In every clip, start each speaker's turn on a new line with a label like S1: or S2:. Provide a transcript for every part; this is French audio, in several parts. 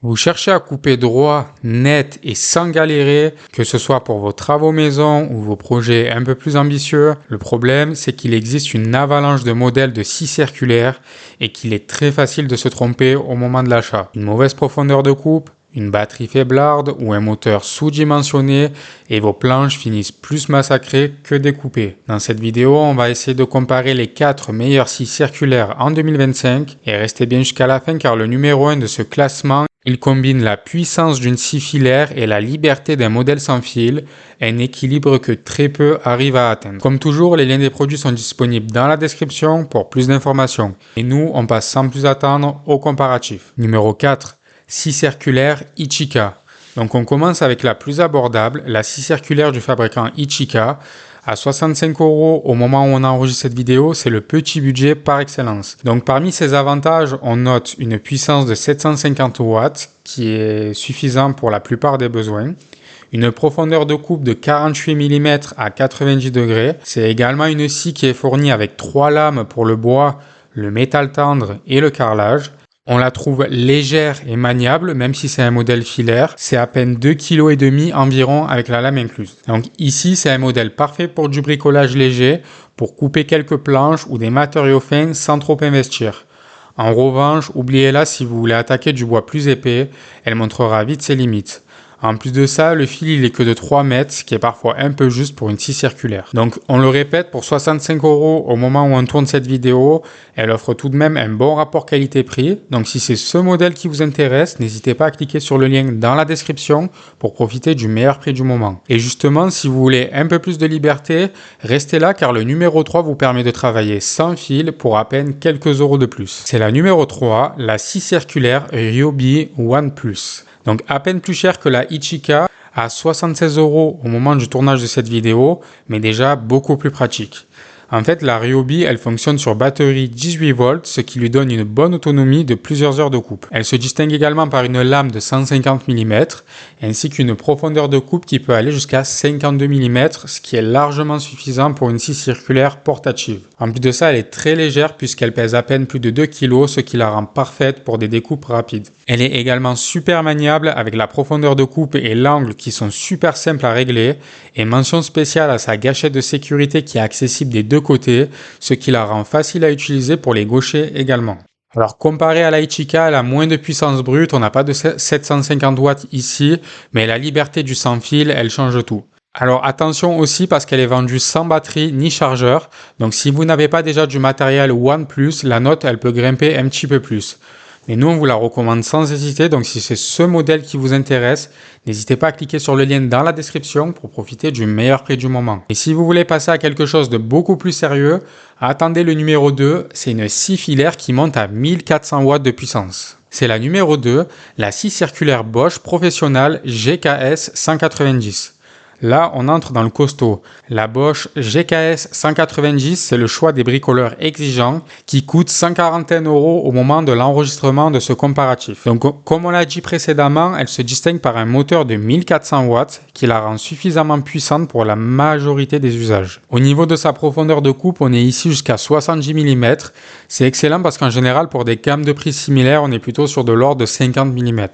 S1: Vous cherchez à couper droit, net et sans galérer, que ce soit pour vos travaux maison ou vos projets un peu plus ambitieux. Le problème, c'est qu'il existe une avalanche de modèles de scie circulaire et qu'il est très facile de se tromper au moment de l'achat. Une mauvaise profondeur de coupe, une batterie faiblarde ou un moteur sous-dimensionné et vos planches finissent plus massacrées que découpées. Dans cette vidéo, on va essayer de comparer les 4 meilleures scies circulaires en 2025 et restez bien jusqu'à la fin car le numéro 1 de ce classement, il combine la puissance d'une scie filaire et la liberté d'un modèle sans fil, un équilibre que très peu arrivent à atteindre. Comme toujours, les liens des produits sont disponibles dans la description pour plus d'informations. Et nous, on passe sans plus attendre au comparatif. Numéro 4. Scie circulaire Ichika. Donc on commence avec la plus abordable, la scie circulaire du fabricant Ichika. À 65 € au moment où on enregistre cette vidéo, c'est le petit budget par excellence. Donc parmi ces avantages, on note une puissance de 750 watts qui est suffisant pour la plupart des besoins. Une profondeur de coupe de 48 mm à 90 degrés. C'est également une scie qui est fournie avec 3 lames pour le bois, le métal tendre et le carrelage. On la trouve légère et maniable, même si c'est un modèle filaire. C'est à peine 2,5 kg environ avec la lame incluse. Donc ici, c'est un modèle parfait pour du bricolage léger, pour couper quelques planches ou des matériaux fins sans trop investir. En revanche, oubliez-la si vous voulez attaquer du bois plus épais, elle montrera vite ses limites. En plus de ça, le fil il est que de 3 mètres, ce qui est parfois un peu juste pour une scie circulaire. Donc on le répète, pour 65 € au moment où on tourne cette vidéo, elle offre tout de même un bon rapport qualité-prix. Donc si c'est ce modèle qui vous intéresse, n'hésitez pas à cliquer sur le lien dans la description pour profiter du meilleur prix du moment. Et justement, si vous voulez un peu plus de liberté, restez là car le numéro 3 vous permet de travailler sans fil pour à peine quelques euros de plus. C'est la numéro 3, la scie circulaire Ryobi One Plus. Donc à peine plus cher que la Ichika, à 76 € au moment du tournage de cette vidéo, mais déjà beaucoup plus pratique. En fait, la Ryobi, elle fonctionne sur batterie 18 volts, ce qui lui donne une bonne autonomie de plusieurs heures de coupe. Elle se distingue également par une lame de 150 mm, ainsi qu'une profondeur de coupe qui peut aller jusqu'à 52 mm, ce qui est largement suffisant pour une scie circulaire portative. En plus de ça, elle est très légère puisqu'elle pèse à peine plus de 2 kg, ce qui la rend parfaite pour des découpes rapides. Elle est également super maniable avec la profondeur de coupe et l'angle qui sont super simples à régler, et mention spéciale à sa gâchette de sécurité qui est accessible des deux côtés, ce qui la rend facile à utiliser pour les gauchers également. Alors comparé à la Ichika, elle a moins de puissance brute, on n'a pas de 750 watts ici, mais la liberté du sans fil, elle change tout. Alors attention aussi parce qu'elle est vendue sans batterie ni chargeur, donc si vous n'avez pas déjà du matériel OnePlus, la note elle peut grimper un petit peu plus. Mais nous, on vous la recommande sans hésiter, donc si c'est ce modèle qui vous intéresse, n'hésitez pas à cliquer sur le lien dans la description pour profiter du meilleur prix du moment. Et si vous voulez passer à quelque chose de beaucoup plus sérieux, attendez le numéro 2, c'est une scie filaire qui monte à 1400 watts de puissance. C'est la numéro 2, la scie circulaire Bosch Professional GKS 190. Là, on entre dans le costaud. La Bosch GKS 190, c'est le choix des bricoleurs exigeants qui coûte 141 € au moment de l'enregistrement de ce comparatif. Donc, comme on l'a dit précédemment, elle se distingue par un moteur de 1400 watts qui la rend suffisamment puissante pour la majorité des usages. Au niveau de sa profondeur de coupe, on est ici jusqu'à 70 mm. C'est excellent parce qu'en général, pour des gammes de prix similaires, on est plutôt sur de l'ordre de 50 mm.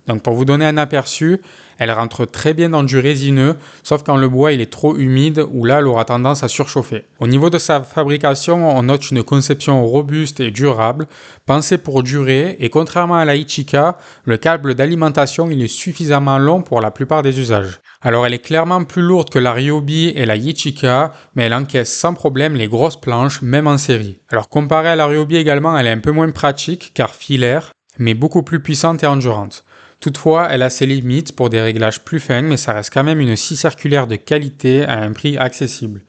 S1: Donc pour vous donner un aperçu, elle rentre très bien dans du résineux, sauf quand le bois il est trop humide ou là elle aura tendance à surchauffer. Au niveau de sa fabrication, on note une conception robuste et durable, pensée pour durer, et contrairement à la Ichika, le câble d'alimentation il est suffisamment long pour la plupart des usages. Alors elle est clairement plus lourde que la Ryobi et la Ichika, mais elle encaisse sans problème les grosses planches, même en série. Alors comparée à la Ryobi également, elle est un peu moins pratique, car filaire, mais beaucoup plus puissante et endurante. Toutefois, elle a ses limites pour des réglages plus fins, mais ça reste quand même une scie circulaire de qualité à un prix accessible.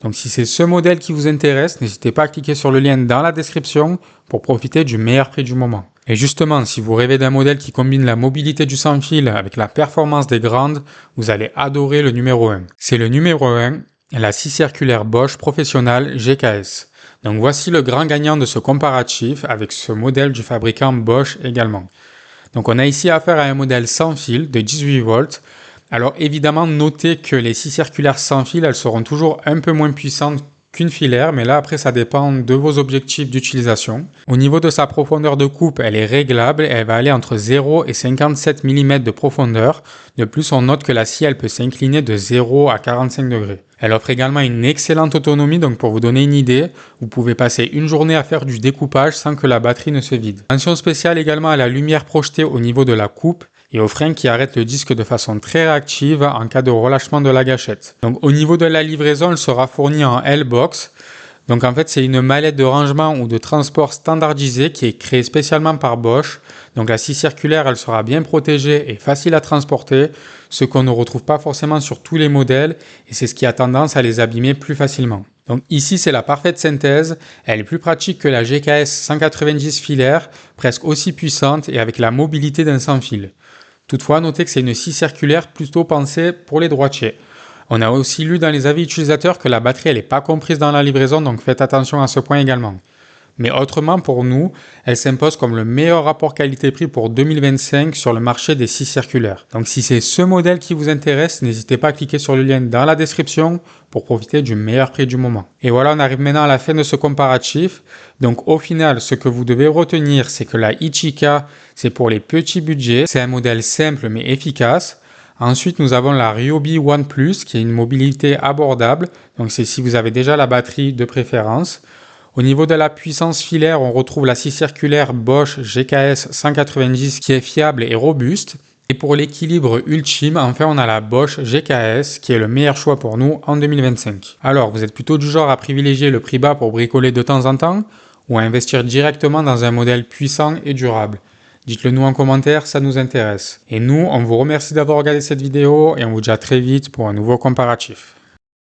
S1: Donc si c'est ce modèle qui vous intéresse, n'hésitez pas à cliquer sur le lien dans la description pour profiter du meilleur prix du moment. Et justement, si vous rêvez d'un modèle qui combine la mobilité du sans-fil avec la performance des grandes, vous allez adorer le numéro 1. C'est le numéro 1, la scie circulaire Bosch Professional GKS. Donc voici le grand gagnant de ce comparatif avec ce modèle du fabricant Bosch également. Donc on a ici affaire à un modèle sans fil de 18 volts. Alors évidemment, notez que les scies circulaires sans fil, elles seront toujours un peu moins puissantes qu'une filaire, mais là après ça dépend de vos objectifs d'utilisation. Au niveau de sa profondeur de coupe, elle est réglable et elle va aller entre 0 et 57 mm de profondeur. De plus, on note que la scie elle peut s'incliner de 0 à 45 degrés. Elle offre également une excellente autonomie, donc pour vous donner une idée, vous pouvez passer une journée à faire du découpage sans que la batterie ne se vide. Mention spéciale également à la lumière projetée au niveau de la coupe et au frein qui arrête le disque de façon très réactive en cas de relâchement de la gâchette. Donc au niveau de la livraison, elle sera fournie en L-Box. Donc en fait, c'est une mallette de rangement ou de transport standardisée qui est créée spécialement par Bosch. Donc la scie circulaire, elle sera bien protégée et facile à transporter, ce qu'on ne retrouve pas forcément sur tous les modèles et c'est ce qui a tendance à les abîmer plus facilement. Donc ici, c'est la parfaite synthèse. Elle est plus pratique que la GKS 190 filaire, presque aussi puissante et avec la mobilité d'un sans fil. Toutefois, notez que c'est une scie circulaire plutôt pensée pour les droitiers. On a aussi lu dans les avis utilisateurs que la batterie elle n'est pas comprise dans la livraison, donc faites attention à ce point également. Mais autrement, pour nous, elle s'impose comme le meilleur rapport qualité-prix pour 2025 sur le marché des scies circulaires. Donc si c'est ce modèle qui vous intéresse, n'hésitez pas à cliquer sur le lien dans la description pour profiter du meilleur prix du moment. Et voilà, on arrive maintenant à la fin de ce comparatif. Donc au final, ce que vous devez retenir, c'est que la Ichika, c'est pour les petits budgets. C'est un modèle simple mais efficace. Ensuite, nous avons la Ryobi One Plus qui est une mobilité abordable. Donc c'est si vous avez déjà la batterie de préférence. Au niveau de la puissance filaire, on retrouve la scie circulaire Bosch GKS 190 qui est fiable et robuste. Et pour l'équilibre ultime, enfin on a la Bosch GKS qui est le meilleur choix pour nous en 2025. Alors, vous êtes plutôt du genre à privilégier le prix bas pour bricoler de temps en temps ou à investir directement dans un modèle puissant et durable? Dites-le nous en commentaire, ça nous intéresse. Et nous, on vous remercie d'avoir regardé cette vidéo et on vous dit à très vite pour un nouveau comparatif.